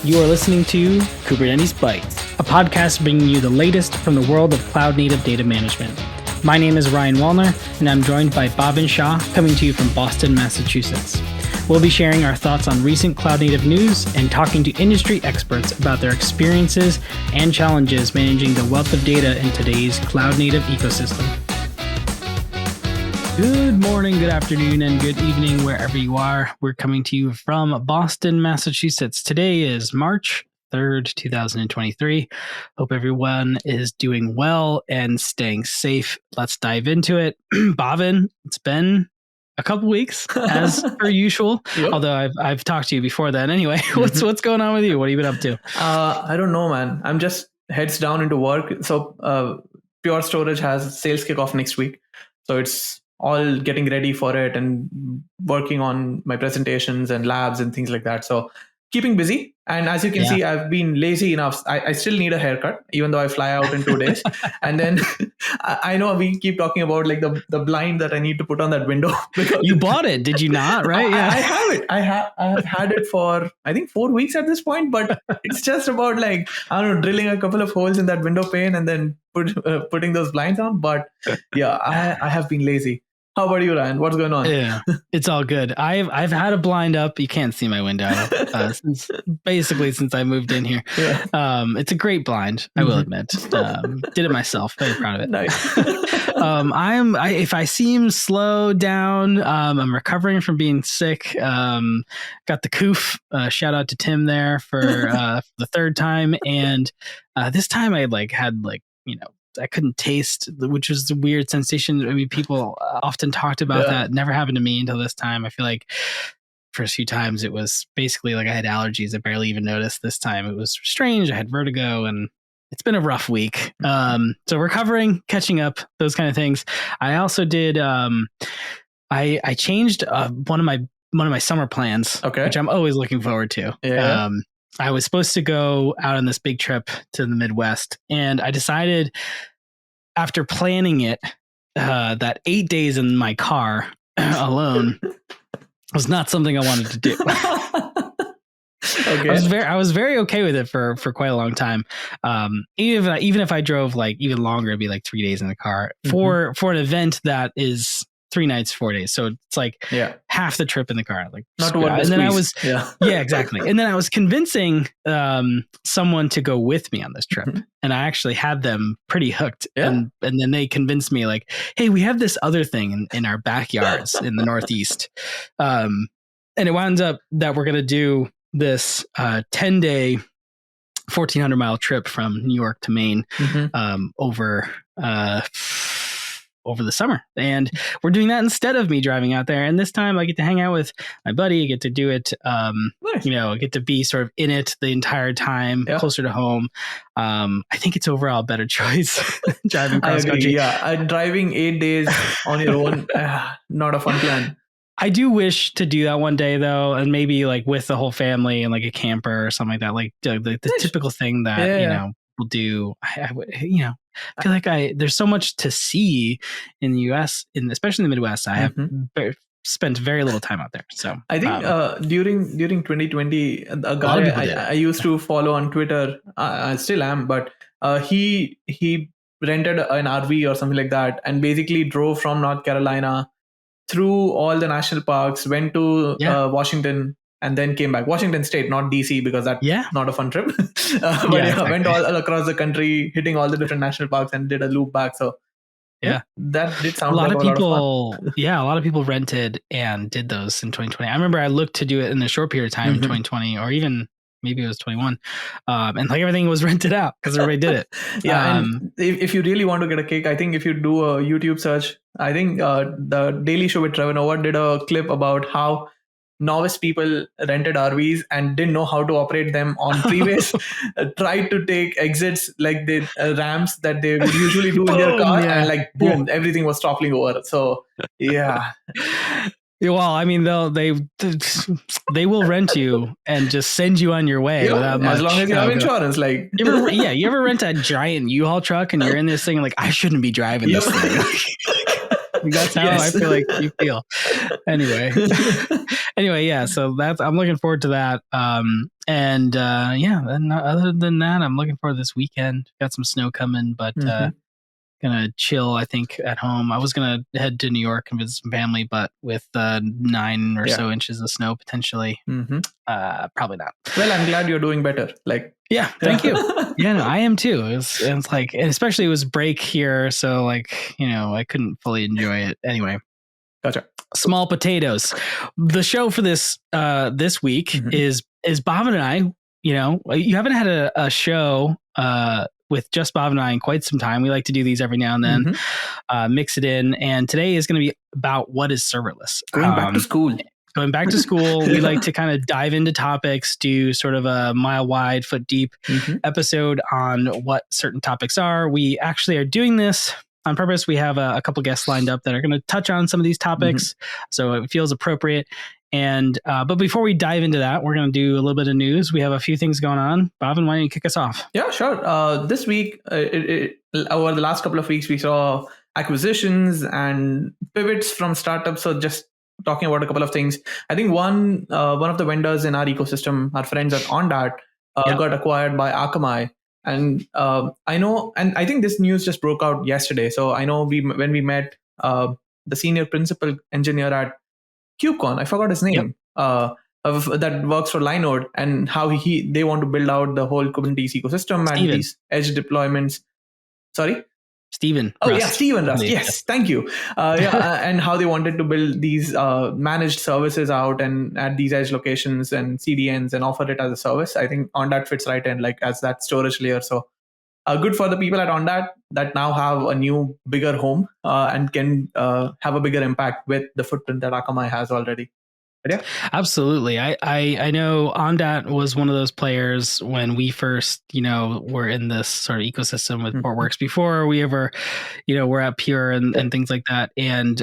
You are listening to Kubernetes Bytes, a podcast bringing you the latest from the world of cloud-native data management. My name is Ryan Wallner, and I'm joined by Bhavin Shah, coming to you from Boston, Massachusetts. We'll be sharing our thoughts on recent cloud-native news and talking to industry experts about their experiences and challenges managing the wealth of data in today's cloud-native ecosystem. Good morning, good afternoon, and good evening, wherever you are. We're coming to you from Boston, Massachusetts. Today is March 3rd, 2023. Hope everyone is doing well and staying safe. Let's dive into it. Bhavin, it's been a couple weeks, as per usual. Yep. Although I've talked to you before then. Anyway, what's going on with you? What have you been up to? I don't know, man. I'm just heads down into work. So Pure Storage has sales kickoff next week. So it's all getting ready for it and working on my presentations and labs and things like that. So keeping busy. And as you can see, I've been lazy enough. I still need a haircut, even though I fly out in 2 days. And then I know we keep talking about like the blind that I need to put on that window. You bought it, did you not? Right? I have it. I have had it for, I think, 4 weeks at this point. But it's just about like, I don't know, drilling a couple of holes in that window pane and then putting those blinds on. But yeah, I have been lazy. How about you, Ryan? What's going on? Yeah, it's all good. I've had a blind up. You can't see my window since I moved in here. Yeah. It's a great blind, I will admit. Did it myself. Very proud of it. Nice. If I seem slow down, I'm recovering from being sick. Got the coof. Shout out to Tim there for the third time, and this time I had I couldn't taste, which was a weird sensation. I mean, people often talked about that. Never happened to me until this time. I feel like first few times it was basically like I had allergies. I barely even noticed. This time it was strange. I had vertigo, and it's been a rough week. So recovering, catching up, those kind of things. I also did. I changed one of my summer plans, which I'm always looking forward to. Yeah. I was supposed to go out on this big trip to the Midwest, and I decided after planning it that 8 days in my car alone was not something I wanted to do. Okay. I was very okay with it for quite a long time. Even if I drove even longer, it'd be 3 days in the car for an event that is 3 nights, 4 days. So it's half the trip in the car. Not to work. And then I was, exactly. And then I was convincing someone to go with me on this trip. And I actually had them pretty hooked. Yeah. And then they convinced me hey, we have this other thing in our backyards in the Northeast. And it winds up that we're going to do this 10-day, 1,400-mile trip from New York to Maine over the summer, and we're doing that instead of me driving out there. And this time I get to hang out with my buddy. I get to do it. Nice. I get to be sort of in it the entire time, closer to home. I think it's overall a better choice driving cross country. Yeah, driving 8 days on your own, not a fun plan. I do wish to do that one day though, and maybe with the whole family and a camper or something like that, the typical thing that we'll do. I feel like there's so much to see in the US, especially in the Midwest. I have spent very little time out there. So I think during 2020, a guy I used to follow on Twitter, I still am, but he rented an RV or something like that, and basically drove from North Carolina through all the national parks, went to Washington, and then came back. Washington State, not DC, because that's not a fun trip. Exactly. Went all across the country, hitting all the different national parks, and did a loop back. So that did sound like a lot of fun. A lot of people rented and did those in 2020. I remember I looked to do it in a short period of time in 2020, or even maybe it was 21. And everything was rented out because everybody did it. And if you really want to get a kick, I think if you do a YouTube search, I think the Daily Show with Trevor Noah did a clip about how novice people rented RVs and didn't know how to operate them on freeways, tried to take exits like the ramps that they would usually do in their car, and boom, everything was toppling over. So well, I mean, they will rent you and just send you on your way without much. As long as you have insurance. You ever rent a giant U-Haul truck and you're in this thing I shouldn't be driving this thing. That's how I feel like you feel. Anyway, yeah. So I'm looking forward to that. And other than that, I'm looking forward to this weekend. Got some snow coming, but gonna chill, I think, at home. I was gonna head to New York and visit some family, but with 9 or so inches of snow potentially, probably not. Well, I'm glad you're doing better. Yeah, thank you. Yeah, no, I am too. It's like, and especially it was break here, so like, I couldn't fully enjoy it. Anyway, gotcha. Small potatoes. The show for this week is Bhavin and I. You haven't had a show with just Bhavin and I in quite some time. We like to do these every now and then, mix it in. And today is going to be about what is serverless. Going back to school. Going back to school, we like to kind of dive into topics, do sort of a mile wide, foot deep episode on what certain topics are. We actually are doing this on purpose. We have a couple guests lined up that are going to touch on some of these topics, so it feels appropriate. And but before we dive into that, we're going to do a little bit of news. We have a few things going on. Bhavin, why don't you kick us off? Yeah, sure. This week, over the last couple of weeks, we saw acquisitions and pivots from startups. So just talking about a couple of things. I think one of the vendors in our ecosystem, our friends at OnDat, got acquired by Akamai. And I know, and I think this news just broke out yesterday. So I know when we met the senior principal engineer at KubeCon, I forgot his name, that works for Linode, and how they want to build out the whole Kubernetes ecosystem and these edge deployments. Sorry? Stephen. Stephen Rust. Yes, thank you. And how they wanted to build these managed services out and at these edge locations and CDNs and offer it as a service. I think OnDat fits right in, like as that storage layer. So good for the people at OnDat that now have a new, bigger home and can have a bigger impact with the footprint that Akamai has already. Yeah, absolutely. I know OnDat was one of those players when we first, were in this sort of ecosystem with Portworx before we ever, were at Pure and things like that. And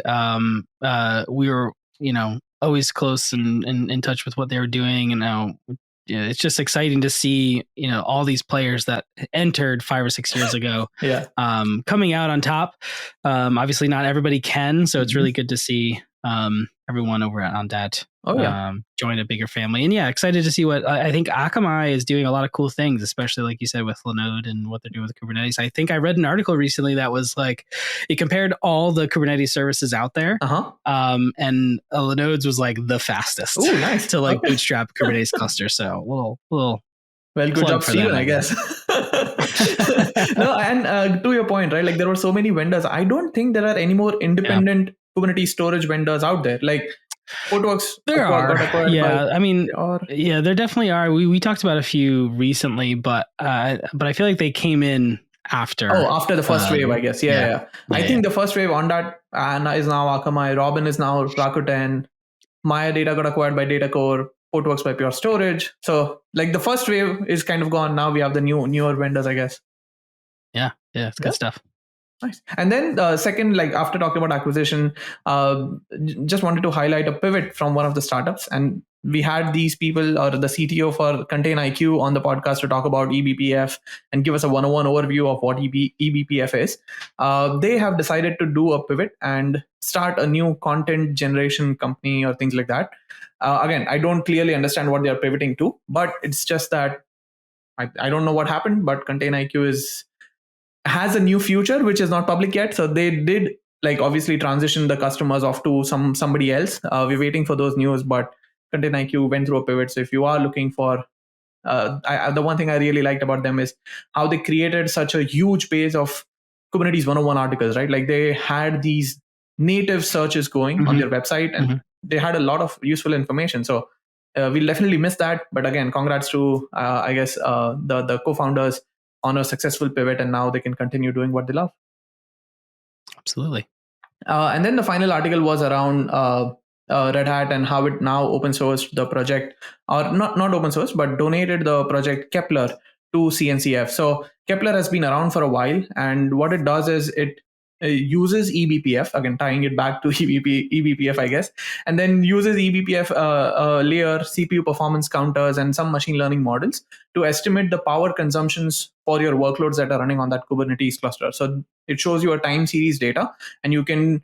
we were, always close and in touch with what they were doing. And now it's just exciting to see, all these players that entered 5 or 6 years ago, coming out on top. Obviously not everybody can, so it's really good to see everyone over at OnDat join a bigger family. And excited to see what I think Akamai is doing a lot of cool things, especially like you said with Linode and what they're doing with Kubernetes. I think I read an article recently that was like, it compared all the Kubernetes services out there. And Linode's was like the fastest to like bootstrap Kubernetes cluster. So little well, good job, Steven, I guess. No, and to your point, right? Like there were so many vendors. I don't think there are any more independent Kubernetes storage vendors out there. Like Portworx. There are. There definitely are. We talked about a few recently, but I feel like they came in after. After the first wave, I guess. I think the first wave OnDat is now Akamai. Robin is now Rakuten. Maya Data got acquired by Datacore. Portworx by Pure Storage. So like the first wave is kind of gone. Now we have the newer vendors, I guess. Yeah, it's good stuff. Nice. And then second, like after talking about acquisition, just wanted to highlight a pivot from one of the startups. And we had these people, or the CTO for ContainerIQ, on the podcast to talk about eBPF and give us a 101 overview of what eBPF is. They have decided to do a pivot and start a new content generation company or things like that. Again, I don't clearly understand what they are pivoting to, but it's just that I don't know what happened, but ContainerIQ has a new future which is not public yet. So they did like obviously transition the customers off to somebody else. We're waiting for those news, but ContainerIQ went through a pivot. So if you are looking for the one thing I really liked about them is how they created such a huge base of Kubernetes 101 articles, right? Like they had these native searches going on their website, and they had a lot of useful information. So we'll definitely miss that. But again, congrats to, I guess, the co-founders on a successful pivot, and now they can continue doing what they love. Absolutely. And then the final article was around Red Hat and how it now open sourced the project, or not open source, but donated the project Kepler to CNCF. So Kepler has been around for a while, and what it does is it uses eBPF, again tying it back to eBPF, I guess, and then uses eBPF layer, CPU performance counters, and some machine learning models to estimate the power consumptions for your workloads that are running on that Kubernetes cluster. So it shows you a time series data, and you can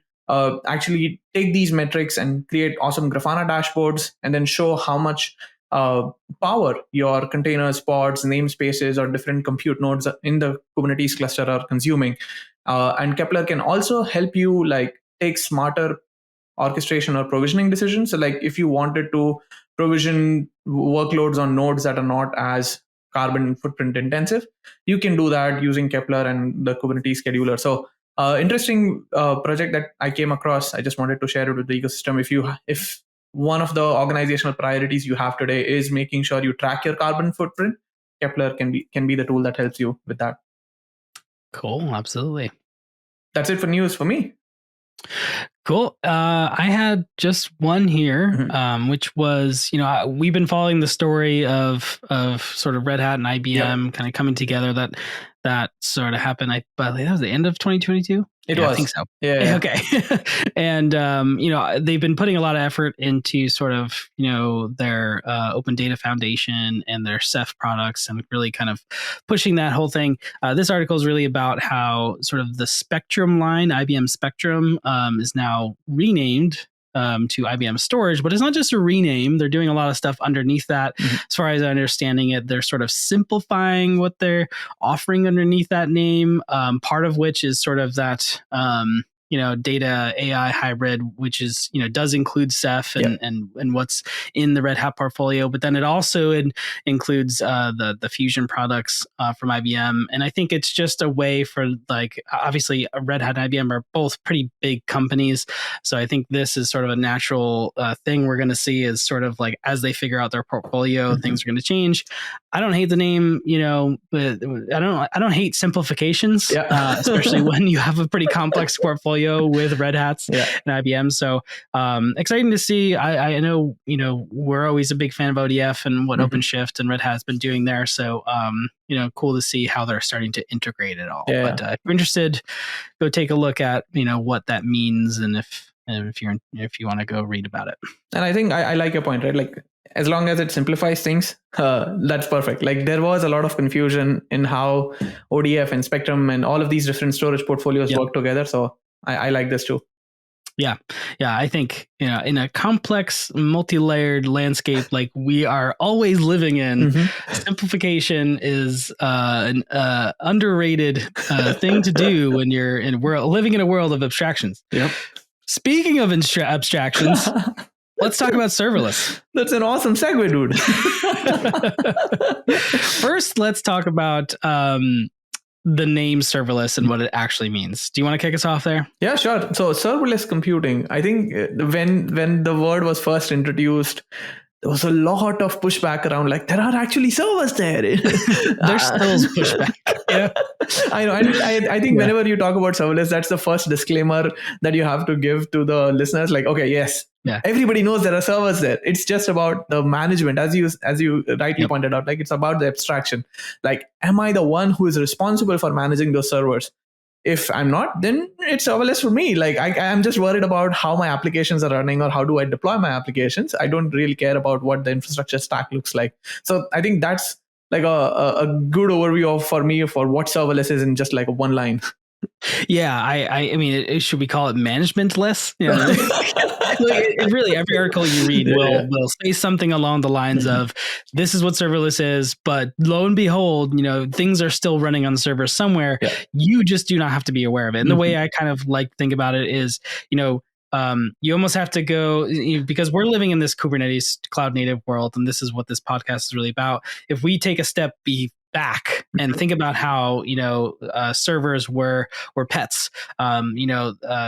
actually take these metrics and create awesome Grafana dashboards, and then show how much power your containers, pods, namespaces, or different compute nodes in the Kubernetes cluster are consuming. And Kepler can also help you take smarter orchestration or provisioning decisions. So if you wanted to provision workloads on nodes that are not as carbon footprint intensive, you can do that using Kepler and the Kubernetes scheduler. So interesting project that I came across. I just wanted to share it with the ecosystem. If one of the organizational priorities you have today is making sure you track your carbon footprint, Kepler can be the tool that helps you with that. Cool. Absolutely. That's it for news for me. Cool. I had just one here, which was, we've been following the story of sort of Red Hat and IBM kind of coming together. That sort of happened. I believe that was the end of 2022. It was. I think so. Yeah. Okay. And they've been putting a lot of effort into sort of their Open Data Foundation and their Ceph products, and really kind of pushing that whole thing. This article is really about how sort of the Spectrum line, IBM Spectrum, is now renamed to IBM Storage, but it's not just a rename. They're doing a lot of stuff underneath that. As far as I'm understanding it, they're sort of simplifying what they're offering underneath that name. Part of which is sort of that data AI hybrid, which is does include Ceph and what's in the Red Hat portfolio, but then it also includes the Fusion products from IBM. And I think it's just a way for obviously Red Hat and IBM are both pretty big companies, so I think this is sort of a natural thing we're going to see is sort of as they figure out their portfolio, things are going to change. I don't hate the name, but I don't hate simplifications, especially when you have a pretty complex portfolio with Red Hats and IBM. So exciting to see. I know, we're always a big fan of ODF and what OpenShift and Red Hat has been doing there. So, cool to see how they're starting to integrate it all. Yeah. But if you're interested, go take a look at, what that means. And if you want to go read about it. And I think I like your point, right? As long as it simplifies things, that's perfect. There was a lot of confusion in how ODF and Spectrum and all of these different storage portfolios work together. So I like this too. Yeah. I think in a complex, multi-layered landscape like we are always living in, simplification is an underrated thing to do when you're living in a world of abstractions. Yep. Speaking of abstractions. Let's talk about serverless. That's an awesome segue, dude. First, let's talk about the name serverless and what it actually means. Do you want to kick us off there? Yeah, sure. So serverless computing, I think when the word was first introduced, there was a lot of pushback around there are actually servers there. There's still pushback. Yeah. I know. I think whenever you talk about serverless, that's the first disclaimer that you have to give to the listeners. Okay, yes, everybody knows there are servers there. It's just about the management, as you rightly pointed out. It's about the abstraction. Am I the one who is responsible for managing those servers? If I'm not, then it's serverless for me. I'm just worried about how my applications are running or how do I deploy my applications. I don't really care about what the infrastructure stack looks like. So I think that's a good overview for me for what serverless is in just a one line. Yeah, I mean, should we call it managementless? Really, every article you read will say something along the lines of, this is what serverless is, but lo and behold, things are still running on the server somewhere. Yeah. You just do not have to be aware of it. And the way I kind of think about it is, you almost have to go, because we're living in this Kubernetes cloud native world, and this is what this podcast is really about. If we take a step back and think about how servers were pets.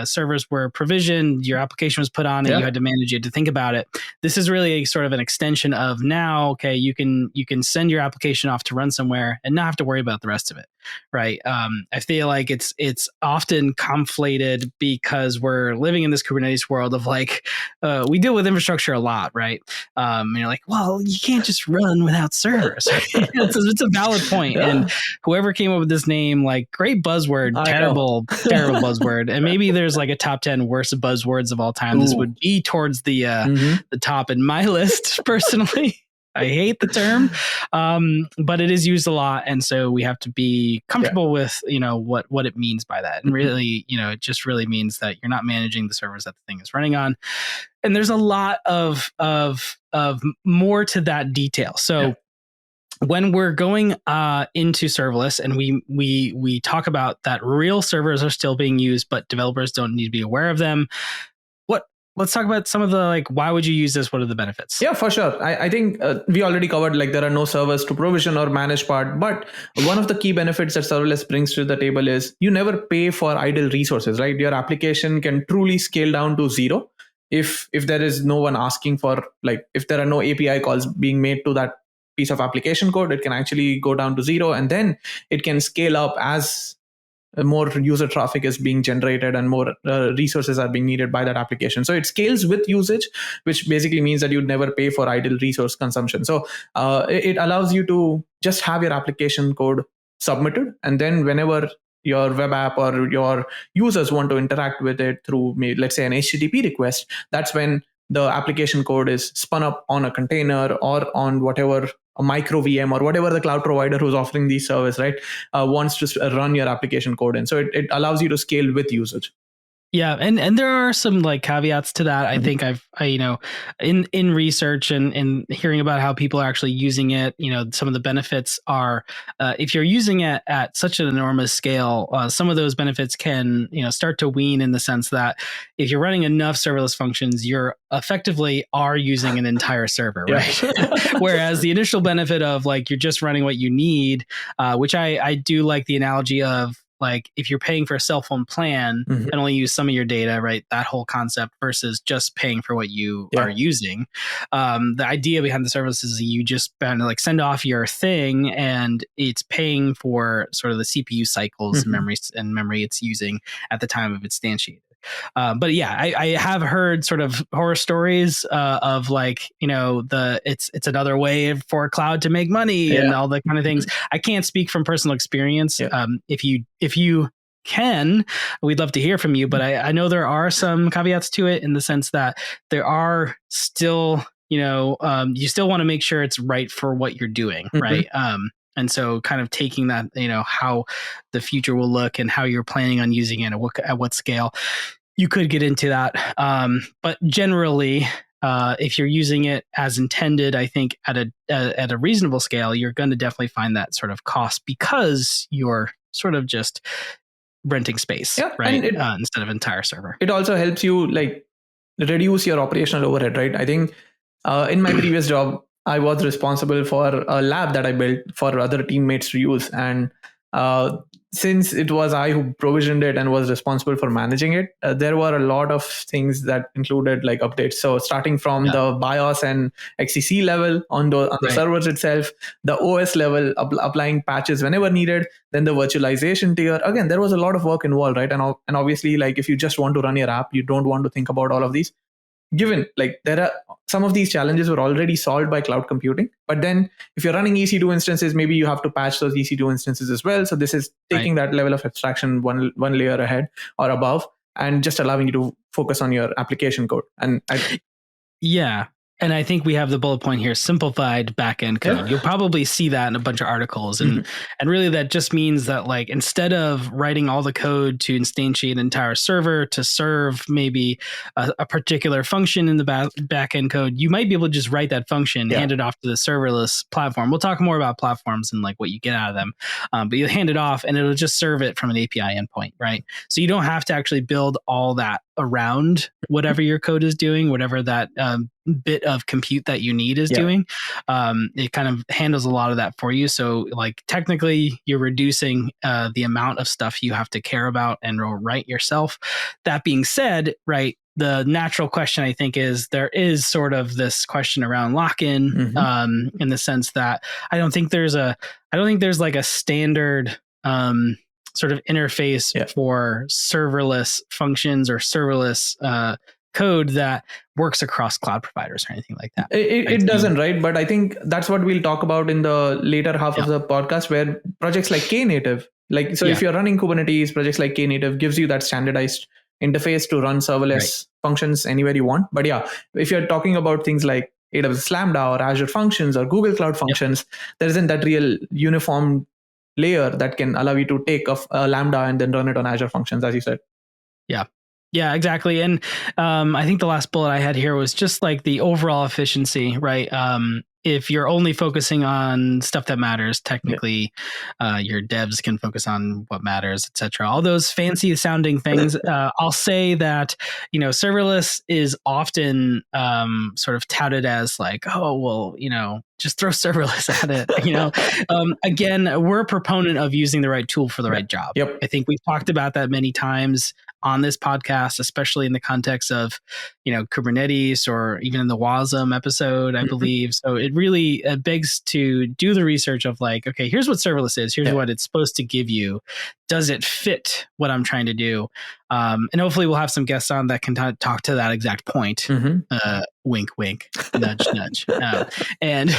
Servers were provisioned, your application was put on it, you had to manage it, to think about it. This is really sort of an extension of now, okay, you can send your application off to run somewhere and not have to worry about the rest of it, right? I feel like it's often conflated because we're living in this Kubernetes world of we deal with infrastructure a lot, right? You're well, you can't just run without servers. It's a valid point. And whoever came up with this name, great buzzword, terrible buzzword. And maybe there's a top 10 worst buzzwords of all time. Ooh. This would be towards the top in my list personally. I hate the term, but it is used a lot, and so we have to be comfortable with what it means by that. And really, it just really means that you're not managing the servers that the thing is running on. And there's a lot of more to that detail. So when we're going into serverless, and we talk about that real servers are still being used, but developers don't need to be aware of them. Let's talk about some of the why would you use this? What are the benefits? Yeah, for sure. I think we already covered there are no servers to provision or manage part. But one of the key benefits that serverless brings to the table is you never pay for idle resources, right? Your application can truly scale down to zero if there is no one asking for, if there are no API calls being made to that piece of application code, it can actually go down to zero, and then it can scale up as more user traffic is being generated and more resources are being needed by that application. So it scales with usage, which basically means that you'd never pay for idle resource consumption. So it allows you to just have your application code submitted, and then whenever your web app or your users want to interact with it through, let's say, an HTTP request, that's when the application code is spun up on a container or on whatever a micro VM or whatever the cloud provider who's offering these service, right, wants to run your application code in. So it allows you to scale with usage. Yeah, and there are some caveats to that. I think in research and hearing about how people are actually using it, some of the benefits are if you're using it at such an enormous scale, some of those benefits can start to wean, in the sense that if you're running enough serverless functions, you're effectively are using an entire server, right? Whereas the initial benefit of you're just running what you need, which I do like the analogy of, if you're paying for a cell phone plan and only use some of your data, right? That whole concept versus just paying for what you are using. The idea behind the service is you just send off your thing, and it's paying for sort of the CPU cycles and memory it's using at the time of instantiated. But yeah, I have heard sort of horror stories of it's another way for a cloud to make money and all that kind of things. I can't speak from personal experience. If you can, we'd love to hear from you. But I know there are some caveats to it, in the sense that there are still, you still want to make sure it's right for what you're doing, right? And so kind of taking that, how the future will look and how you're planning on using it at what scale, you could get into that. But generally, if you're using it as intended, I think at a reasonable scale, you're going to definitely find that sort of cost, because you're sort of just renting space, right? Instead of entire server. It also helps you reduce your operational overhead, right? I think in my previous job, I was responsible for a lab that I built for other teammates to use. And since it was I who provisioned it and was responsible for managing it, there were a lot of things that included updates. So starting from the BIOS and XCC level on the servers itself, the OS level, applying patches whenever needed, then the virtualization tier. Again, there was a lot of work involved, right? And obviously, if you just want to run your app, you don't want to think about all of these. Given there are some of these challenges were already solved by cloud computing, but then if you're running EC2 instances, maybe you have to patch those EC2 instances as well. So this is taking that level of abstraction one layer ahead or above, and just allowing you to focus on your application code. And And I think we have the bullet point here, simplified backend code. Yeah. You'll probably see that in a bunch of articles. And really that just means that instead of writing all the code to instantiate an entire server to serve maybe a particular function in the backend code, you might be able to just write that function, hand it off to the serverless platform. We'll talk more about platforms and what you get out of them. But you hand it off and it'll just serve it from an API endpoint, right? So you don't have to actually build all that around whatever your code is doing, whatever that bit of compute that you need is doing. It kind of handles a lot of that for you. So technically you're reducing the amount of stuff you have to care about and write yourself. That being said, right, the natural question I think is there is sort of this question around lock-in in the sense that I don't think there's a standard sort of interface for serverless functions or serverless code that works across cloud providers or anything like that. It doesn't, right? But I think that's what we'll talk about in the later half of the podcast, where projects like KNative, if you're running Kubernetes, projects like KNative gives you that standardized interface to run serverless functions anywhere you want. But if you're talking about things like AWS Lambda or Azure Functions or Google Cloud Functions, there isn't that real uniform layer that can allow you to take a Lambda and then run it on Azure Functions, as you said. Yeah, exactly. And I think the last bullet I had here was just like the overall efficiency, right? If you're only focusing on stuff that matters, technically, your devs can focus on what matters, etc. All those fancy sounding things. I'll say that, serverless is often sort of touted as like, oh, well, just throw serverless at it. Again, we're a proponent of using the right tool for the right job. Yep. I think we've talked about that many times on this podcast, especially in the context of, Kubernetes or even in the WASM episode, I believe. So it really begs to do the research of like, okay, here's what serverless is. Here's what it's supposed to give you. Does it fit what I'm trying to do? And hopefully we'll have some guests on that can talk to that exact point. Wink, wink, nudge, nudge, and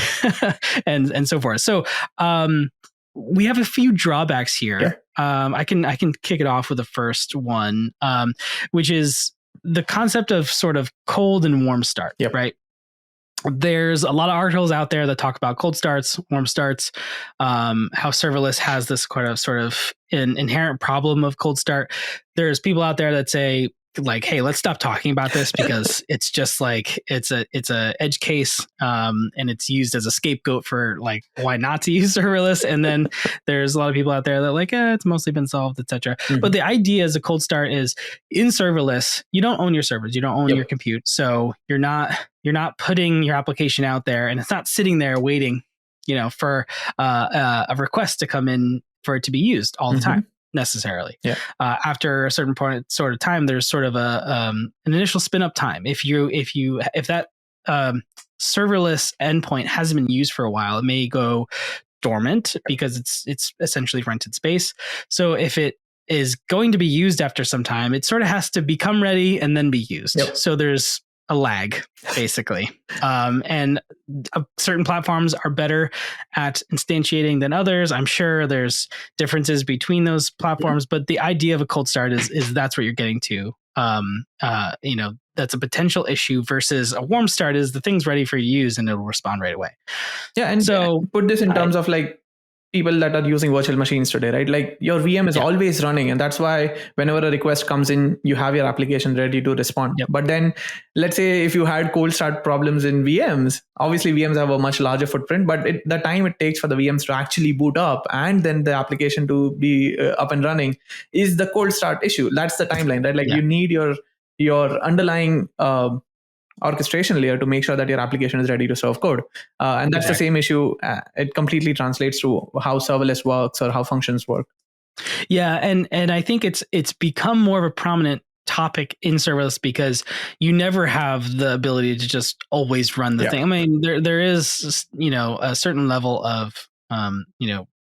and so forth. So we have a few drawbacks here. I can kick it off with the first one, which is the concept of sort of cold and warm start, right? There's a lot of articles out there that talk about cold starts, warm starts, how serverless has this kind of sort of an inherent problem of cold start. There's people out there that say, like, hey, let's stop talking about this because it's just like it's a edge case, and it's used as a scapegoat for like why not to use serverless. And then there's a lot of people out there that are like, it's mostly been solved, etc. But the idea as a cold start is in serverless, you don't own your servers, you don't own your compute, so you're not putting your application out there, and it's not sitting there waiting, for a request to come in for it to be used all the time. Necessarily. After a certain point, sort of time, there's sort of an initial spin up time. If that serverless endpoint hasn't been used for a while, it may go dormant because it's essentially rented space. So if it is going to be used after some time, it sort of has to become ready and then be used. So there's a lag, basically. And certain platforms are better at instantiating than others. I'm sure there's differences between those platforms, but the idea of a cold start is that's what you're getting to. That's a potential issue versus a warm start is the thing's ready for you to use and it'll respond right away. Yeah, and so put this in terms of like people that are using virtual machines today, right? Like your VM is always running, and that's why whenever a request comes in, you have your application ready to respond. But then let's say if you had cold start problems in VMs, obviously VMs have a much larger footprint, but the time it takes for the VMs to actually boot up and then the application to be up and running is the cold start issue. That's the timeline, right? Like you need your underlying orchestration layer to make sure that your application is ready to serve code. And that's the same issue. It completely translates to how serverless works or how functions work. Yeah. And I think it's become more of a prominent topic in serverless because you never have the ability to just always run the thing. I mean, there is, a certain level of,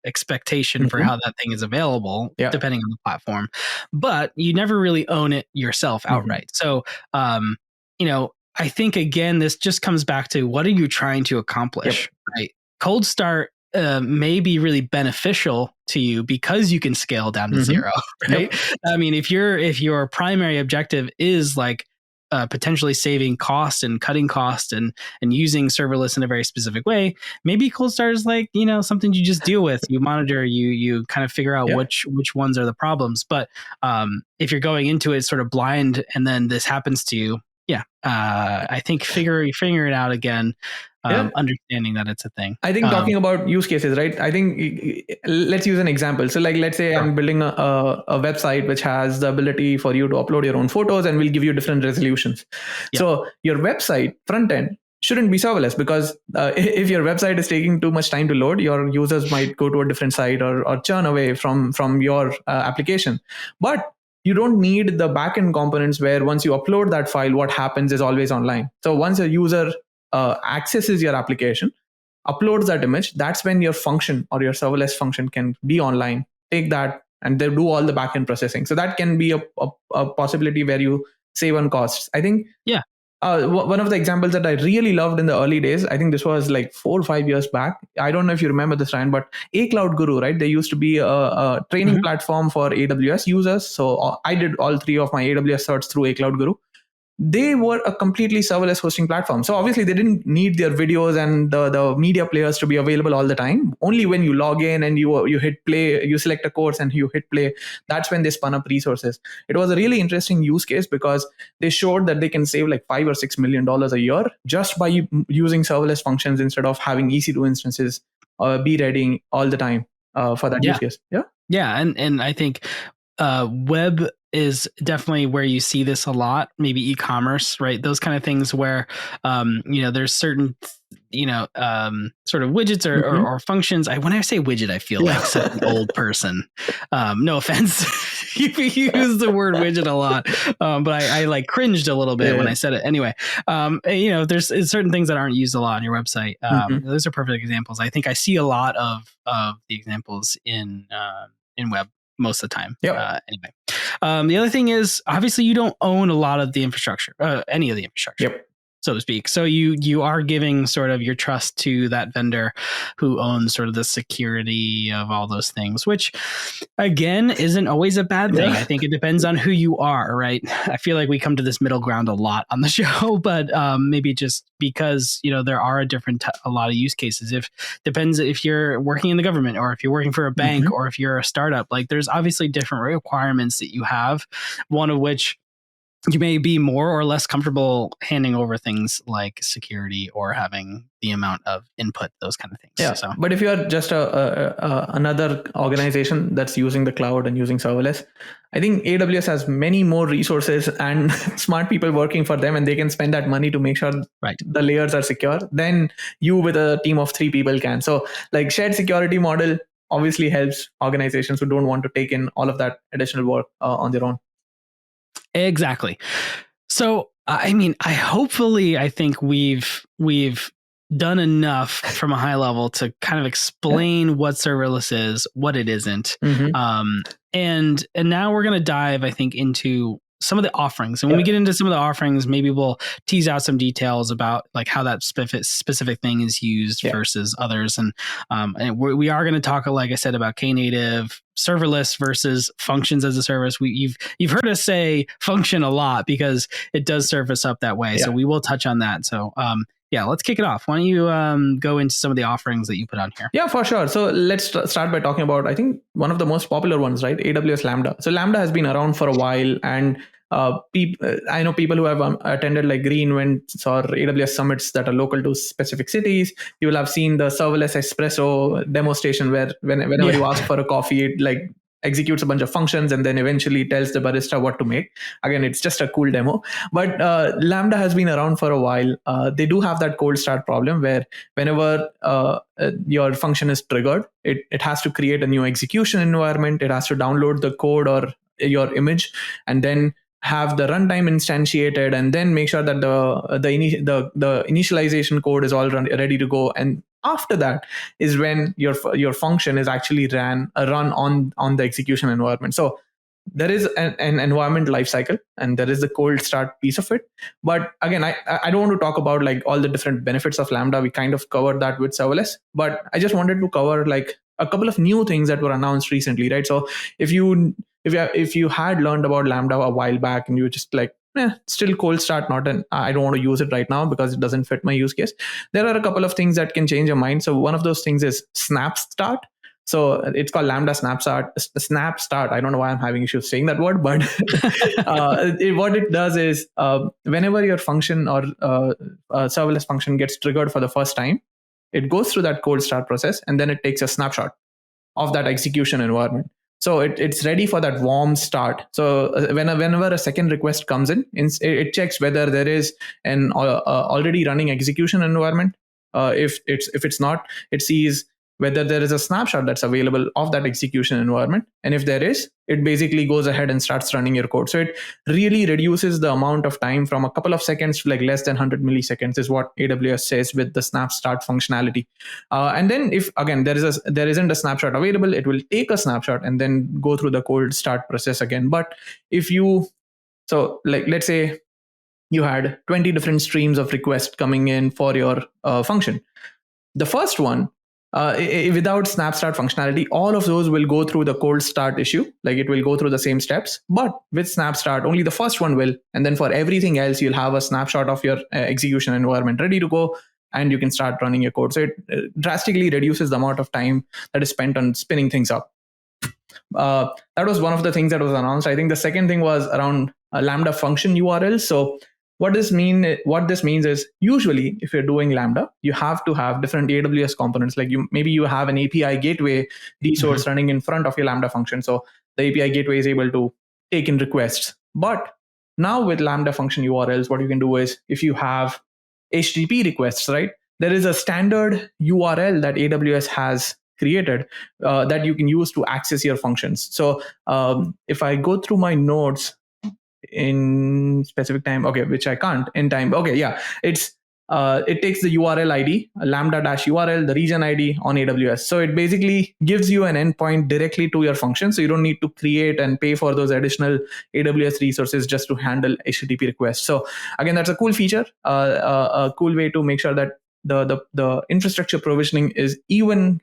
expectation for how that thing is available, depending on the platform, but you never really own it yourself outright. So, I think, again, this just comes back to what are you trying to accomplish, right? Cold start may be really beneficial to you because you can scale down to zero, right? I mean, if your primary objective is like potentially saving costs and cutting costs and using serverless in a very specific way, maybe cold start is like, something you just deal with. You monitor, you kind of figure out which ones are the problems. But if you're going into it sort of blind and then this happens to you, I think figuring it out again, understanding that it's a thing. I think talking about use cases, right? I think let's use an example. So like, let's say I'm building a website which has the ability for you to upload your own photos and will give you different resolutions. So your website front end shouldn't be serverless because if your website is taking too much time to load, your users might go to a different site or churn away from your application. But you don't need the backend components where once you upload that file, what happens is always online. So once a user accesses your application, uploads that image, that's when your function or your serverless function can be online, take that, and they do all the backend processing. So that can be a possibility where you save on costs. I think one of the examples that I really loved in the early days, I think this was like 4 or 5 years back. I don't know if you remember this, Ryan, but Cloud Guru, right? They used to be a training platform for AWS users. So I did all 3 of my AWS certs through Cloud Guru. they were a completely serverless hosting platform. So obviously they didn't need their videos and the media players to be available all the time. Only when you log in and you hit play, you select a course and you hit play, that's when they spun up resources. It was a really interesting use case because they showed that they can save like $5 or $6 million a year just by using serverless functions instead of having EC2 instances be ready all the time for that use case. Yeah, and I think web is definitely where you see this a lot. Maybe e-commerce, right? Those kind of things where there's certain sort of widgets or functions. When I say widget, I feel like such an old person. No offense. You use the word widget a lot, but I like cringed a little bit when I said it. Anyway, there's certain things that aren't used a lot on your website. Those are perfect examples. I think I see a lot of the examples in web most of the time. Anyway, the other thing is obviously you don't own a lot of the infrastructure, any of the infrastructure. So to speak. So you are giving sort of your trust to that vendor who owns sort of the security of all those things, which again isn't always a bad thing. I think it depends on who you are, right? I feel like we come to this middle ground a lot on the show, but maybe just because there are a lot of use cases. Depends if you're working in the government or if you're working for a bank or if you're a startup. Like there's obviously different requirements that you have. One of which you may be more or less comfortable handing over things like security or having the amount of input, those kind of things. Yeah. So. But if you are just another organization that's using the cloud and using serverless, I think AWS has many more resources and smart people working for them, and they can spend that money to make sure the layers are secure than you with a team of 3 people can. So like shared security model obviously helps organizations who don't want to take in all of that additional work on their own. Exactly. So, I mean, I think we've done enough from a high level to kind of explain what serverless is, what it isn't. And now we're going to dive, I think, into some of the offerings. And when we get into some of the offerings, maybe we'll tease out some details about like how that specific thing is used versus others. And we are going to talk, like I said, about KNative, serverless versus functions as a service. You've heard us say function a lot because it does surface up that way. So we will touch on that. So let's kick it off. Why don't you go into some of the offerings that you put on here? Yeah, for sure. So let's start by talking about, I think, one of the most popular ones, right? AWS Lambda. So Lambda has been around for a while, and I know people who have attended like green events or AWS summits that are local to specific cities. You will have seen the serverless espresso demo station where whenever you ask for a coffee, it like executes a bunch of functions and then eventually tells the barista what to make. Again, it's just a cool demo. But Lambda has been around for a while. They do have that cold start problem where whenever your function is triggered, it has to create a new execution environment. It has to download the code or your image and then have the runtime instantiated and then make sure that the initialization code is all ready to go. And after that is when your function is actually run on the execution environment. So there is an environment lifecycle and there is the cold start piece of it. But again, I don't want to talk about like all the different benefits of Lambda. We kind of covered that with serverless, but I just wanted to cover like a couple of new things that were announced recently, right? So if you had learned about Lambda a while back and you were just like, still cold start, I don't want to use it right now because it doesn't fit my use case. There are a couple of things that can change your mind. So one of those things is snap start. So it's called Lambda Snap Start. I don't know why I'm having issues saying that word, but what it does is whenever your function or serverless function gets triggered for the first time, it goes through that cold start process and then it takes a snapshot of that execution environment. So it's ready for that warm start. So whenever a second request comes in, it checks whether there is an already running execution environment. If it's not, it sees whether there is a snapshot that's available of that execution environment. And if there is, it basically goes ahead and starts running your code. So it really reduces the amount of time from a couple of seconds to like less than 100 milliseconds is what AWS says with the snap start functionality. And then if, again, there isn't a snapshot available, it will take a snapshot and then go through the cold start process again. But let's say you had 20 different streams of requests coming in for your function. The first one without snap start functionality, all of those will go through the cold start issue. Like it will go through the same steps, but with snap start, only the first one will. And then for everything else, you'll have a snapshot of your execution environment ready to go, and you can start running your code. So it drastically reduces the amount of time that is spent on spinning things up. That was one of the things that was announced. I think the second thing was around a Lambda function URL. So what this means is, usually if you're doing Lambda, you have to have different AWS components. Like maybe you have an API gateway resource running in front of your Lambda function. So the API gateway is able to take in requests. But now with Lambda function URLs, what you can do is, if you have HTTP requests, right, there is a standard URL that AWS has created that you can use to access your functions. So if I go through my nodes in specific time, okay, which I can't in time. Okay, yeah, it takes the URL ID, lambda-URL, the region ID on AWS. So it basically gives you an endpoint directly to your function. So you don't need to create and pay for those additional AWS resources just to handle HTTP requests. So again, that's a cool feature, a cool way to make sure that the infrastructure provisioning is even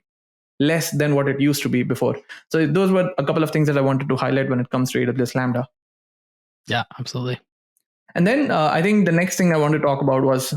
less than what it used to be before. So those were a couple of things that I wanted to highlight when it comes to AWS Lambda. Yeah, absolutely. And then I think the next thing I want to talk about was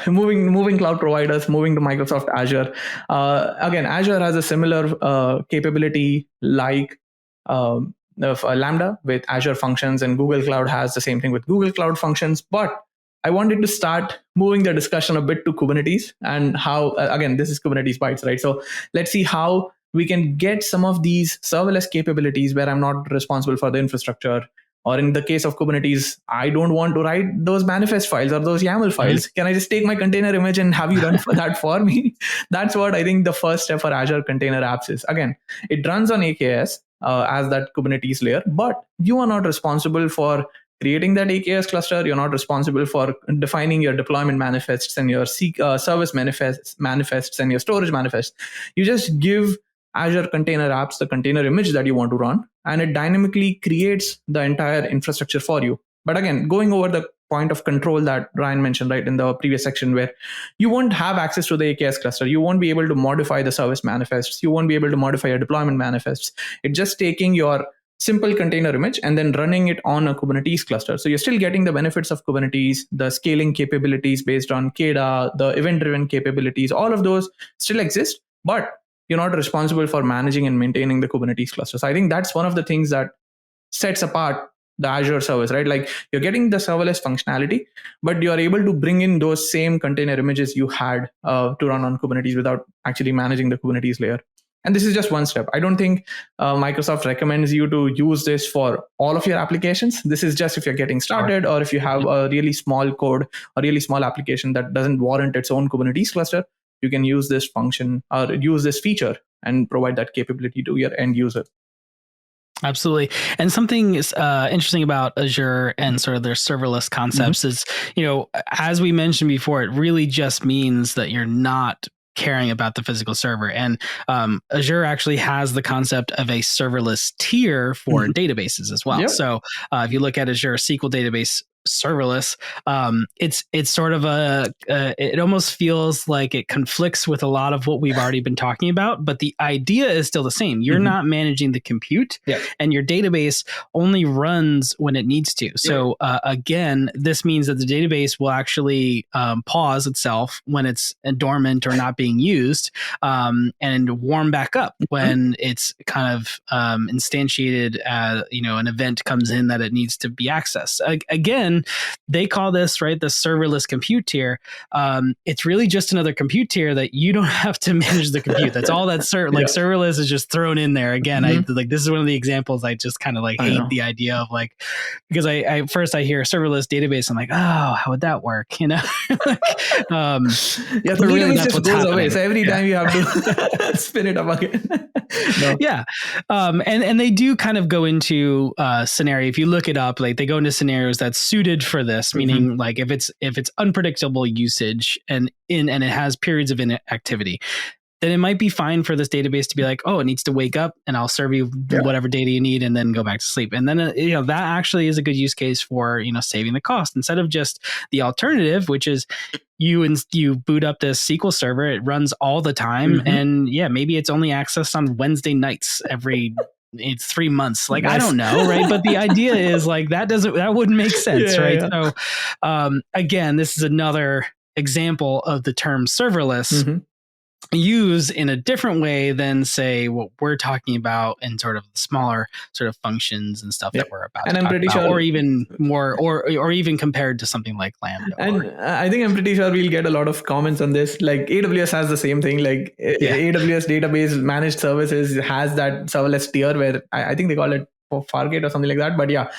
moving cloud providers, moving to Microsoft Azure. Again, Azure has a similar capability like Lambda with Azure Functions, and Google Cloud has the same thing with Google Cloud Functions. But I wanted to start moving the discussion a bit to Kubernetes and how, again, this is Kubernetes bytes, right? So let's see how we can get some of these serverless capabilities where I'm not responsible for the infrastructure. Or in the case of Kubernetes, I don't want to write those manifest files or those YAML files. Can I just take my container image and have you run that for me? That's what I think the first step for Azure Container Apps is. Again, it runs on AKS as that Kubernetes layer, but you are not responsible for creating that AKS cluster. You're not responsible for defining your deployment manifests and your service manifests and your storage manifests. You just give Azure Container Apps the container image that you want to run, and it dynamically creates the entire infrastructure for you. But again, going over the point of control that Ryan mentioned right in the previous section, where you won't have access to the AKS cluster, you won't be able to modify the service manifests, you won't be able to modify your deployment manifests. It's just taking your simple container image and then running it on a Kubernetes cluster. So you're still getting the benefits of Kubernetes, the scaling capabilities based on Keda, the event-driven capabilities, all of those still exist, but you're not responsible for managing and maintaining the Kubernetes cluster. So I think that's one of the things that sets apart the Azure service, right? Like you're getting the serverless functionality, but you're able to bring in those same container images you had to run on Kubernetes without actually managing the Kubernetes layer. And this is just one step. I don't think Microsoft recommends you to use this for all of your applications. This is just if you're getting started, or if you have a really small code, a really small application that doesn't warrant its own Kubernetes cluster, you can use this function or use this feature and provide that capability to your end user. Absolutely. And something interesting about Azure and sort of their serverless concepts is, as we mentioned before, it really just means that you're not caring about the physical server. And Azure actually has the concept of a serverless tier for databases as well. Yep. So if you look at Azure SQL Database serverless, it's sort of it almost feels like it conflicts with a lot of what we've already been talking about, but the idea is still the same. You're not managing the compute, and your database only runs when it needs to. So again, this means that the database will actually pause itself when it's dormant or not being used, and warm back up when it's kind of instantiated. An event comes in that it needs to be accessed. Again, they call this, right, the serverless compute tier. It's really just another compute tier that you don't have to manage the compute. That's all that serverless is just thrown in there. Again, this is one of the examples I just kind of hate the idea of, because I first I hear serverless database, I'm like, oh, how would that work? The database just goes away. So every time you have to spin it up again. Yeah. And they do kind of go into scenario. If you look it up, they go into scenarios that's suited for this, meaning if it's unpredictable usage and it has periods of inactivity, then it might be fine for this database to be like, oh, it needs to wake up and I'll serve you whatever data you need and then go back to sleep. And then, that actually is a good use case for, saving the cost instead of just the alternative, which is you boot up this SQL server. It runs all the time. And maybe it's only accessed on Wednesday nights it's 3 months. Like, I don't know. Right. But the idea is like, that wouldn't make sense. Right. Yeah. So again, this is another example of the term serverless use in a different way than say what we're talking about in sort of the smaller sort of functions and stuff that we're about to talk about, or even more, or even compared to something like Lambda. And I think I'm pretty sure we'll get a lot of comments on this. Like AWS has the same thing. Like AWS Database Managed Services has that serverless tier where I think they call it Fargate or something like that. But yeah,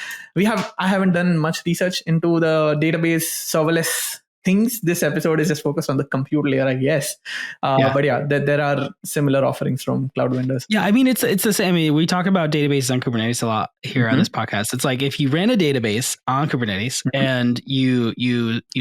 I haven't done much research into the database serverless things. This episode is just focused on the compute layer, I guess. But yeah, there are similar offerings from cloud vendors. Yeah, I mean, it's the same. I mean, we talk about databases on Kubernetes a lot here on this podcast. It's like if you ran a database on Kubernetes and you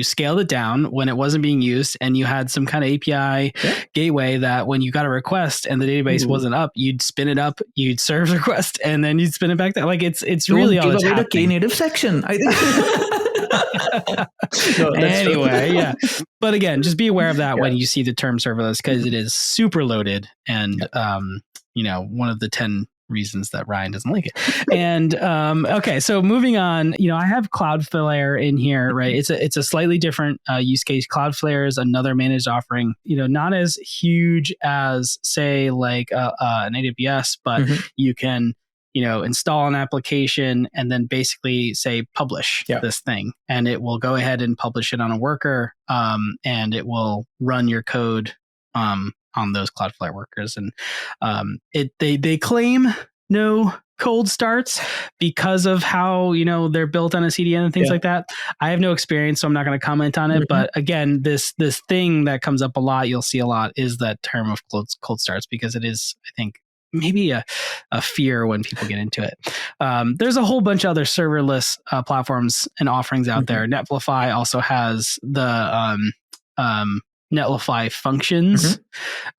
scaled it down when it wasn't being used, and you had some kind of API gateway that when you got a request and the database wasn't up, you'd spin it up, you'd serve the request, and then you'd spin it back down. Like it's really all that's happening. The KNative section, I think. Anyway, yeah. But again, just be aware of that when you see the term serverless, because it is super loaded and, one of the 10 reasons that Ryan doesn't like it. And okay, so moving on, I have Cloudflare in here, right? It's a slightly different use case. Cloudflare is another managed offering, not as huge as say like an AWS, but you can install an application and then basically say publish this thing, and it will go ahead and publish it on a worker, and it will run your code on those Cloudflare workers. And they claim no cold starts because of how they're built on a CDN and things like that. I have no experience, so I'm not going to comment on it. But again, this thing that comes up a lot, you'll see a lot, is that term of cold starts, because it is, I think, maybe a fear when people get into it. There's a whole bunch of other serverless platforms and offerings out there. Netlify also has the Netlify functions.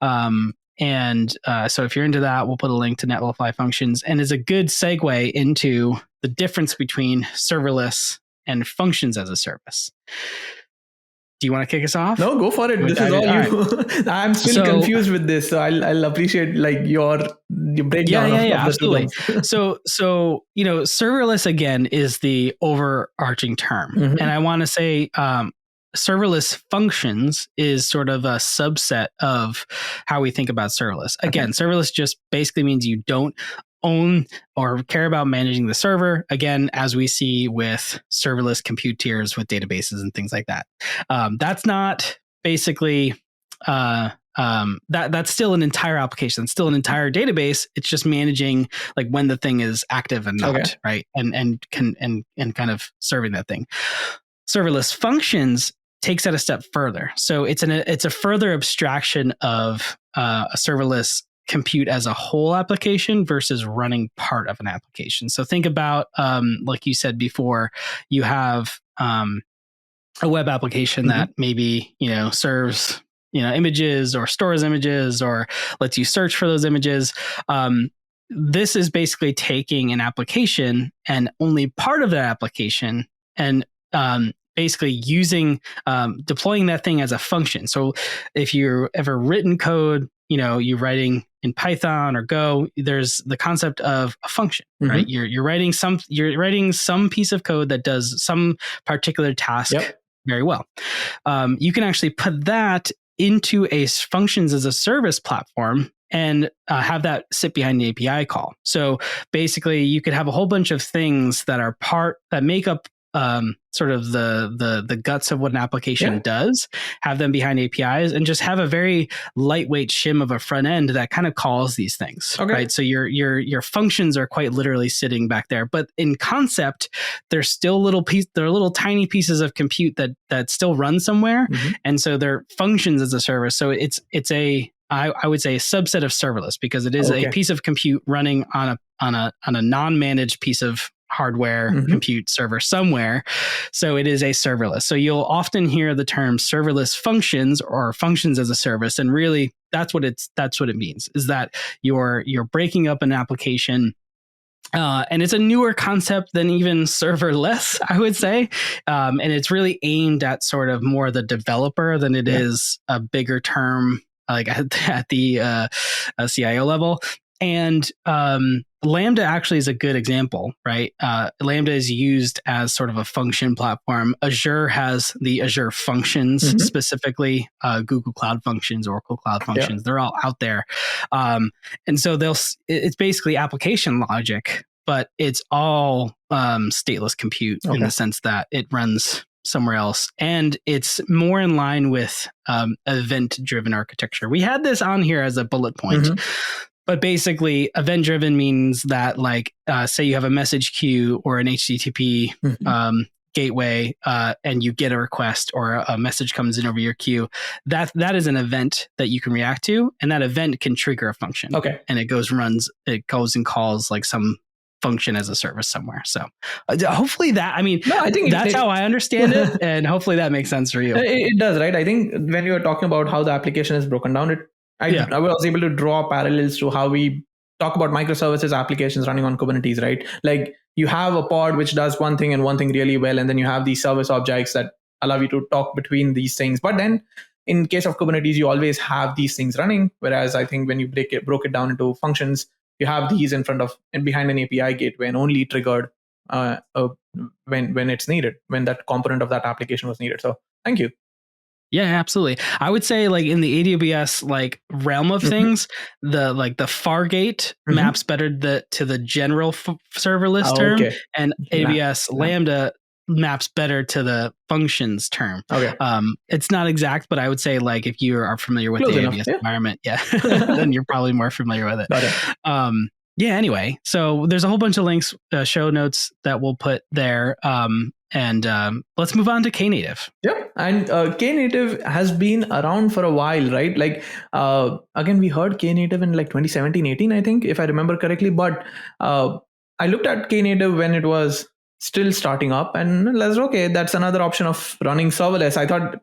So if you're into that, we'll put a link to Netlify functions, and is a good segue into the difference between serverless and functions as a service. Do you want to kick us off? No, go for it. This is all you. Right. I'm still confused with this, so I'll appreciate like your breakdown. Yeah, absolutely. So serverless again is the overarching term, and I want to say serverless functions is sort of a subset of how we think about serverless. Again, serverless just basically means you don't own or care about managing the server, again, as we see with serverless compute tiers with databases and things like that. That's not basically that's still an entire application. It's still an entire database. It's just managing like when the thing is active and not, right? And kind of serving that thing. Serverless functions takes that a step further. So it's a further abstraction of a serverless compute as a whole application versus running part of an application. So think about, like you said before, you have a web application that maybe, serves, images or stores images or lets you search for those images. This is basically taking an application and only part of that application and basically deploying that thing as a function. So if you've ever written code, you're writing in Python or Go, there's the concept of a function, right? You're writing some piece of code that does some particular task very well. You can actually put that into a functions as a service platform and have that sit behind the API call. So basically, you could have a whole bunch of things that make up sort of the guts of what an application does, have them behind APIs, and just have a very lightweight shim of a front end that kind of calls these things, right? So your functions are quite literally sitting back there, but in concept, they're still little tiny pieces of compute that still run somewhere, and so they're functions as a service. So it's I would say a subset of serverless, because it is a piece of compute running on a non-managed piece of hardware compute server somewhere. So it is a serverless. So you'll often hear the term serverless functions or functions as a service. And really that's what it means, is that you're breaking up an application. And it's a newer concept than even serverless, I would say. And it's really aimed at sort of more the developer than it is a bigger term, like at the CIO level. And Lambda actually is a good example, right? Lambda is used as sort of a function platform. Azure has the Azure Functions, specifically Google Cloud Functions, Oracle Cloud Functions. They're all out there. And so it's basically application logic, but it's all stateless compute in the sense that it runs somewhere else. And it's more in line with event-driven architecture. We had this on here as a bullet point. But basically, event-driven means that, like, say you have a message queue or an HTTP gateway, and you get a request or a message comes in over your queue. That is an event that you can react to, and that event can trigger a function. And it goes and calls like some function as a service somewhere. So hopefully I think that's how I understand it, and hopefully that makes sense for you. It does, right? I think when you were talking about how the application is broken down, I was able to draw parallels to how we talk about microservices applications running on Kubernetes, right? Like you have a pod which does one thing and one thing really well, and then you have these service objects that allow you to talk between these things. But then in case of Kubernetes, you always have these things running. Whereas I think when you broke it down into functions, you have these in front of and behind an API gateway and only triggered when it's needed, when that component of that application was needed. So thank you. Yeah, absolutely. I would say like in the AWS like realm of things, the Fargate maps better to the general serverless term, and AWS Lambda maps better to the functions term. It's not exact, but I would say like if you are familiar with the AWS environment, then you're probably more familiar with it. Anyway, so there's a whole bunch of links, show notes that we'll put there. And let's move on to KNative. And KNative has been around for a while, right? Like, again, we heard KNative in like 2017-18, I think, if I remember correctly. But I looked at KNative when it was still starting up, and that's another option of running serverless. I thought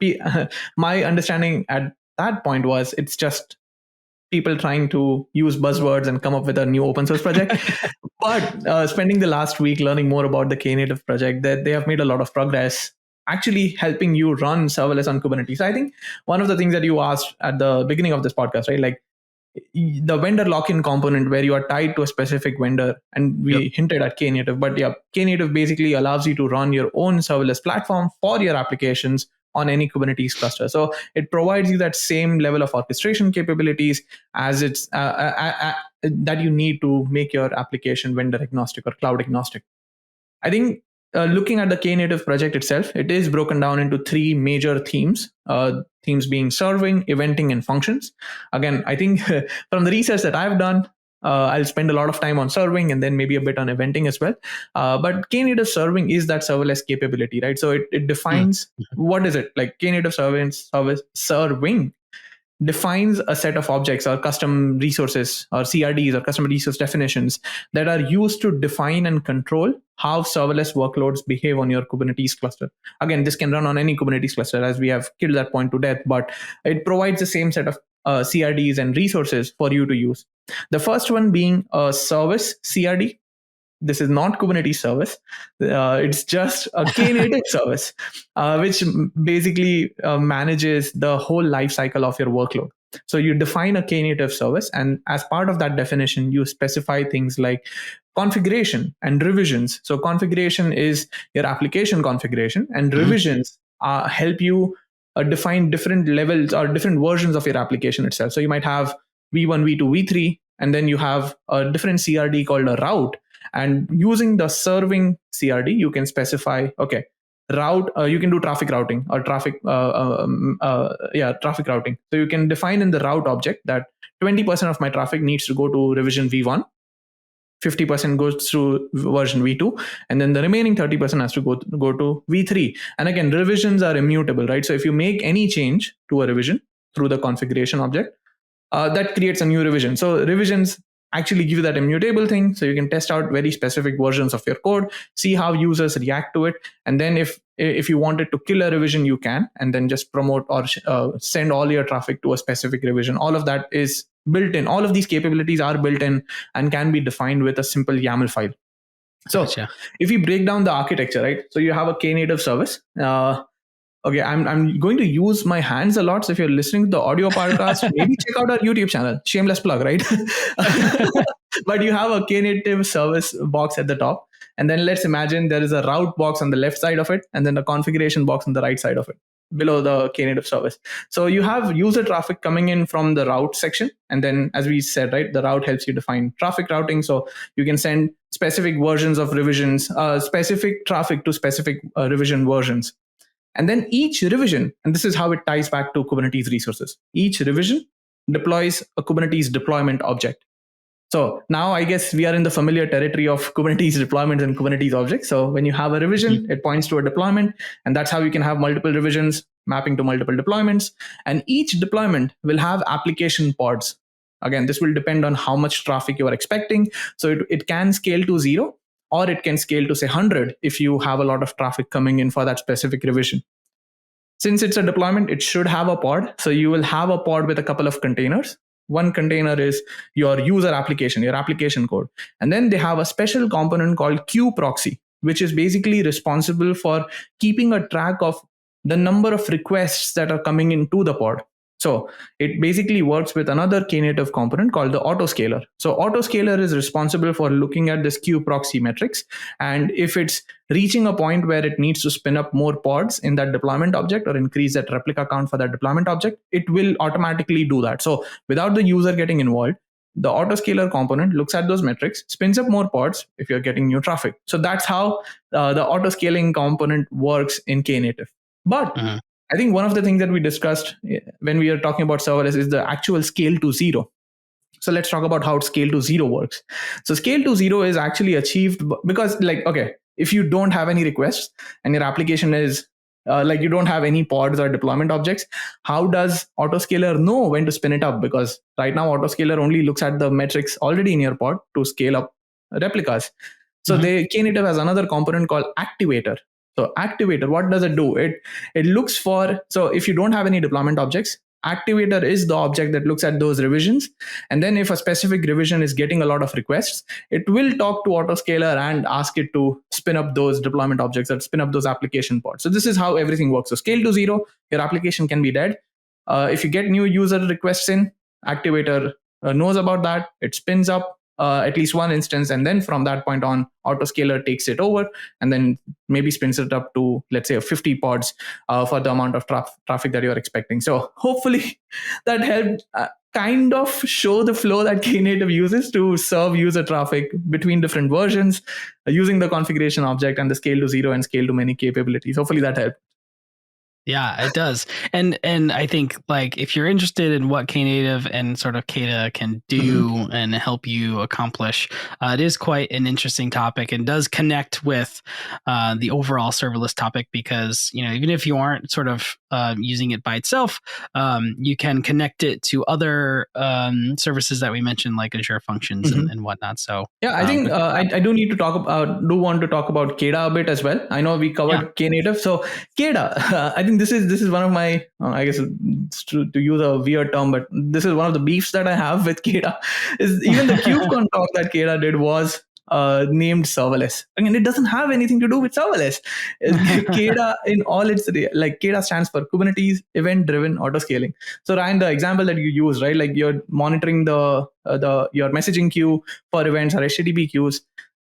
my understanding at that point was it's just people trying to use buzzwords and come up with a new open source project. But spending the last week learning more about the KNative project, that they have made a lot of progress actually helping you run serverless on Kubernetes. I think one of the things that you asked at the beginning of this podcast, right? Like the vendor lock-in component where you are tied to a specific vendor, and we hinted at KNative, but KNative basically allows you to run your own serverless platform for your applications on any Kubernetes cluster. So it provides you that same level of orchestration capabilities as it's that you need to make your application vendor agnostic or cloud agnostic. I think looking at the KNative project itself, it is broken down into three major themes, themes being serving, eventing, and functions. Again, I think from the research that I've done, I'll spend a lot of time on serving and then maybe a bit on eventing as well. But KNative serving is that serverless capability, right? So it defines what is it? Like KNative serving defines a set of objects or custom resources or CRDs or custom resource definitions that are used to define and control how serverless workloads behave on your Kubernetes cluster. Again, this can run on any Kubernetes cluster, as we have killed that point to death, but it provides the same set of CRDs and resources for you to use. The first one being a service CRD. This is not Kubernetes service. It's just a KNative service, which basically manages the whole life cycle of your workload. So you define a KNative service, and as part of that definition, you specify things like configuration and revisions. So configuration is your application configuration, and revisions help you define different levels or different versions of your application itself. So you might have V1, V2, V3, and then you have a different CRD called a route. And using the serving CRD, you can specify, route, you can do traffic routing or traffic routing. So you can define in the route object that 20% of my traffic needs to go to revision V1, 50% goes through version V2, and then the remaining 30% has to go to V3. And again, revisions are immutable, right? So if you make any change to a revision through the configuration object, that creates a new revision. So revisions actually give you that immutable thing, so you can test out very specific versions of your code, see how users react to it, and then if If you wanted to kill a revision, you can, and then just promote or send all your traffic to a specific revision. All of that is built in. All of these capabilities are built in and can be defined with a simple YAML file. So if we break down the architecture, right? So you have a Knative service. Okay, I'm going to use my hands a lot. So if you're listening to the audio podcast, maybe check out our YouTube channel. Shameless plug, right? But you have a Knative service box at the top. And then let's imagine there is a route box on the left side of it, and then a configuration box on the right side of it, below the Knative service. So you have user traffic coming in from the route section. And then, as we said, right, the route helps you define traffic routing. So you can send specific versions of revisions, specific traffic to specific revision versions. And then each revision, and this is how it ties back to Kubernetes resources, each revision deploys a Kubernetes deployment object. So now I guess we are in the familiar territory of Kubernetes deployments and Kubernetes objects. So when you have a revision, it points to a deployment, and that's how you can have multiple revisions mapping to multiple deployments. And each deployment will have application pods. Again, this will depend on how much traffic you are expecting. So it can scale to 0, or it can scale to say 100 if you have a lot of traffic coming in for that specific revision. Since it's a deployment, it should have a pod. So you will have a pod with a couple of containers. One container is your user application, your application code. And then they have a special component called queue-proxy, which is basically responsible for keeping a track of the number of requests that are coming into the pod. So it basically works with another Knative component called the autoscaler. So autoscaler is responsible for looking at this queue-proxy metrics. And if it's reaching a point where it needs to spin up more pods in that deployment object or increase that replica count for that deployment object, it will automatically do that. So without the user getting involved, the autoscaler component looks at those metrics, spins up more pods if you're getting new traffic. So that's how the autoscaling component works in Knative. But I think one of the things that we discussed when we are talking about serverless is the actual scale to 0. So let's talk about how scale to 0 works. So scale to 0 is actually achieved because, like, okay, if you don't have any requests and your application is you don't have any pods or deployment objects, how does autoscaler know when to spin it up? Because right now autoscaler only looks at the metrics already in your pod to scale up replicas. So the Knative has another component called activator. So activator, what does it do? It looks for, so if you don't have any deployment objects, activator is the object that looks at those revisions. And then if a specific revision is getting a lot of requests, it will talk to autoscaler and ask it to spin up those deployment objects or spin up those application pods. So this is how everything works. So scale to 0, your application can be dead. If you get new user requests in, activator knows about that. It spins up at least one instance, and then from that point on, autoscaler takes it over and then maybe spins it up to, let's say, 50 pods for the amount of traffic that you're expecting. So hopefully that helped kind of show the flow that Knative uses to serve user traffic between different versions using the configuration object and the scale to 0 and scale to many capabilities. Hopefully that helped. Yeah, it does. And I think, like, if you're interested in what Knative and sort of Keda can do and help you accomplish, it is quite an interesting topic and does connect with the overall serverless topic, because, you know, even if you aren't sort of using it by itself, you can connect it to other services that we mentioned, like Azure Functions and whatnot. So yeah, I think I do want to talk about Keda a bit as well. I know we covered Knative. So Keda, I think this is one of my, I guess to use a weird term, but this is one of the beefs that I have with Keda. Is even the KubeCon talk that Keda did was named serverless. I mean, it doesn't have anything to do with serverless. Keda in all its, like, Keda stands for Kubernetes Event Driven Autoscaling. So Ryan, the example that you use, right, like you're monitoring your messaging queue for events or HTTP queues.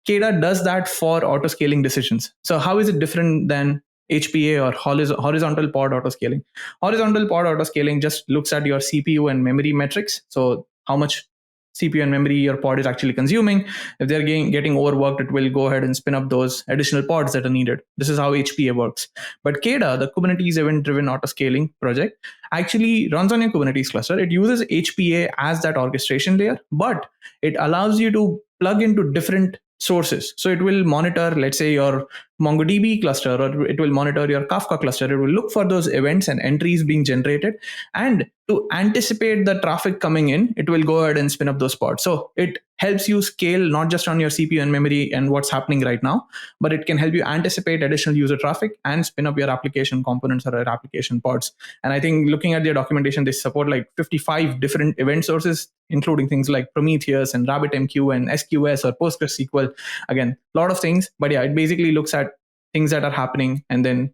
Keda does that for autoscaling decisions. So how is it different than HPA or horizontal pod autoscaling? Horizontal pod autoscaling just looks at your CPU and memory metrics. So how much CPU and memory your pod is actually consuming. If they're getting overworked, it will go ahead and spin up those additional pods that are needed. This is how HPA works. But Keda, the Kubernetes Event-Driven Autoscaling project, actually runs on your Kubernetes cluster. It uses HPA as that orchestration layer, but it allows you to plug into different sources. So it will monitor, let's say, your MongoDB cluster, or it will monitor your Kafka cluster. It will look for those events and entries being generated. And to anticipate the traffic coming in, it will go ahead and spin up those pods. So it helps you scale not just on your CPU and memory and what's happening right now, but it can help you anticipate additional user traffic and spin up your application components or your application pods. And I think looking at their documentation, they support like 55 different event sources, including things like Prometheus and RabbitMQ and SQS or PostgreSQL. Again, a lot of things. But yeah, it basically looks at things that are happening and then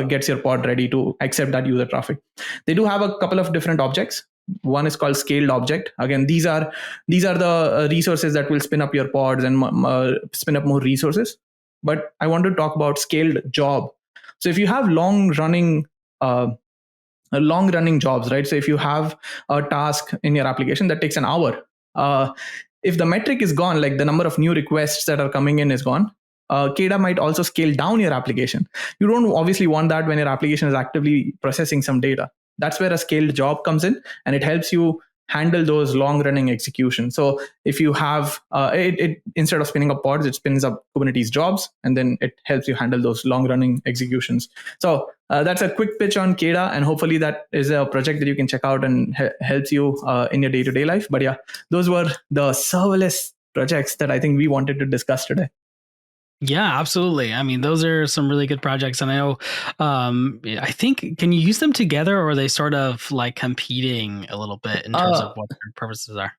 gets your pod ready to accept that user traffic. They do have a couple of different objects. One is called scaled object. Again, these are the resources that will spin up your pods and spin up more resources. But I want to talk about scaled job. So if you have long running jobs, right? So if you have a task in your application that takes an hour, if the metric is gone, like the number of new requests that are coming in is gone, Keda might also scale down your application. You don't obviously want that when your application is actively processing some data. That's where a scaled job comes in, and it helps you handle those long-running executions. So if you have, it instead of spinning up pods, it spins up Kubernetes jobs, and then it helps you handle those long-running executions. So that's a quick pitch on Keda, and hopefully that is a project that you can check out and helps you in your day-to-day life. But yeah, those were the serverless projects that I think we wanted to discuss today. Yeah, absolutely. I mean, those are some really good projects. And I know, I think, can you use them together, or are they sort of like competing a little bit in terms of what their purposes are?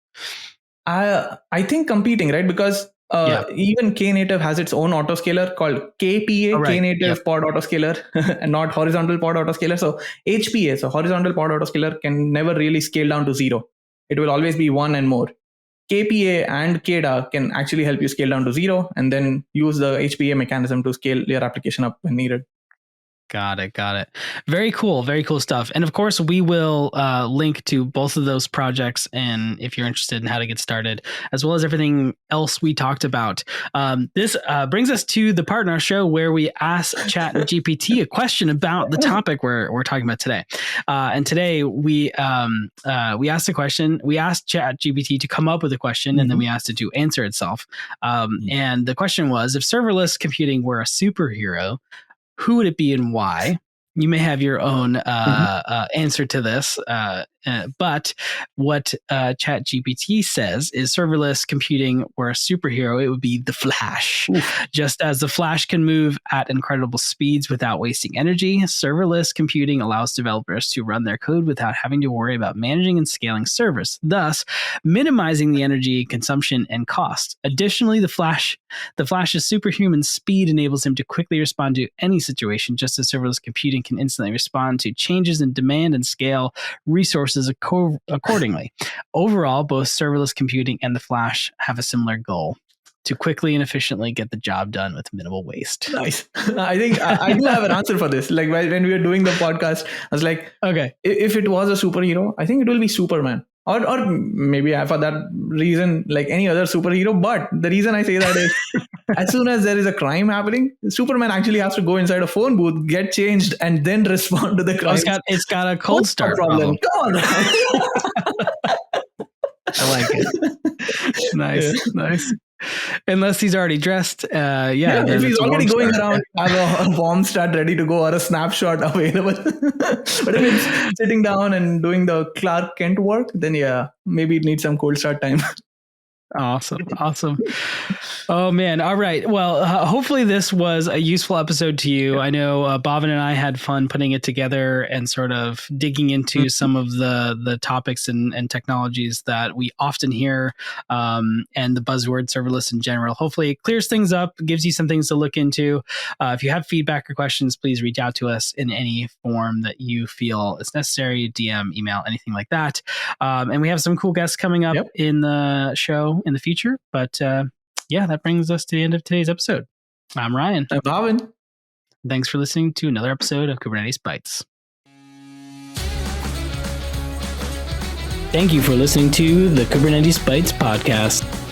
I think competing, right? Because even KNative has its own autoscaler called KPA, KNative Pod Autoscaler, and not horizontal pod autoscaler. So HPA, so horizontal pod autoscaler, can never really scale down to 0. It will always be 1 and more. KPA and Keda can actually help you scale down to 0 and then use the HPA mechanism to scale your application up when needed. Got it. Very cool stuff. And of course, we will link to both of those projects, and if you're interested in how to get started, as well as everything else we talked about. This brings us to the part in our show where we ask ChatGPT a question about the topic we're talking about today. And today we asked a question. We asked ChatGPT to come up with a question, and then we asked it to answer itself. And the question was, if serverless computing were a superhero, who would it be and why? You may have your own answer to this, but what ChatGPT says is serverless computing were a superhero, it would be the Flash. Oof. Just as the Flash can move at incredible speeds without wasting energy, serverless computing allows developers to run their code without having to worry about managing and scaling servers, thus minimizing the energy consumption and cost. Additionally, the Flash's superhuman speed enables him to quickly respond to any situation, just as serverless computing can instantly respond to changes in demand and scale resources accordingly. Overall, both serverless computing and the Flash have a similar goal: to quickly and efficiently get the job done with minimal waste. Nice. I think I do have an answer for this. Like when we were doing the podcast, I was like, okay, if it was a superhero, I think it will be Superman. Or maybe for that reason, like any other superhero. But the reason I say that is, as soon as there is a crime happening, Superman actually has to go inside a phone booth, get changed, and then respond to the crime. It's got a cold start problem. Come on. I like it. Nice. Unless he's already dressed. If he's already going around, have a warm start ready to go or a snapshot available. But if it's sitting down and doing the Clark Kent work, then maybe it needs some cold start time. Awesome. Oh man. All right. Well, hopefully this was a useful episode to you. I know Bhavin and I had fun putting it together and sort of digging into some of the topics and technologies that we often hear, and the buzzword serverless in general. Hopefully it clears things up, gives you some things to look into. If you have feedback or questions, please reach out to us in any form that you feel is necessary, DM, email, anything like that. And we have some cool guests coming up in the show in the future. But that brings us to the end of today's episode. I'm Ryan. I'm Bhavin. Thanks for listening to another episode of Kubernetes Bytes. Thank you for listening to the Kubernetes Bytes podcast.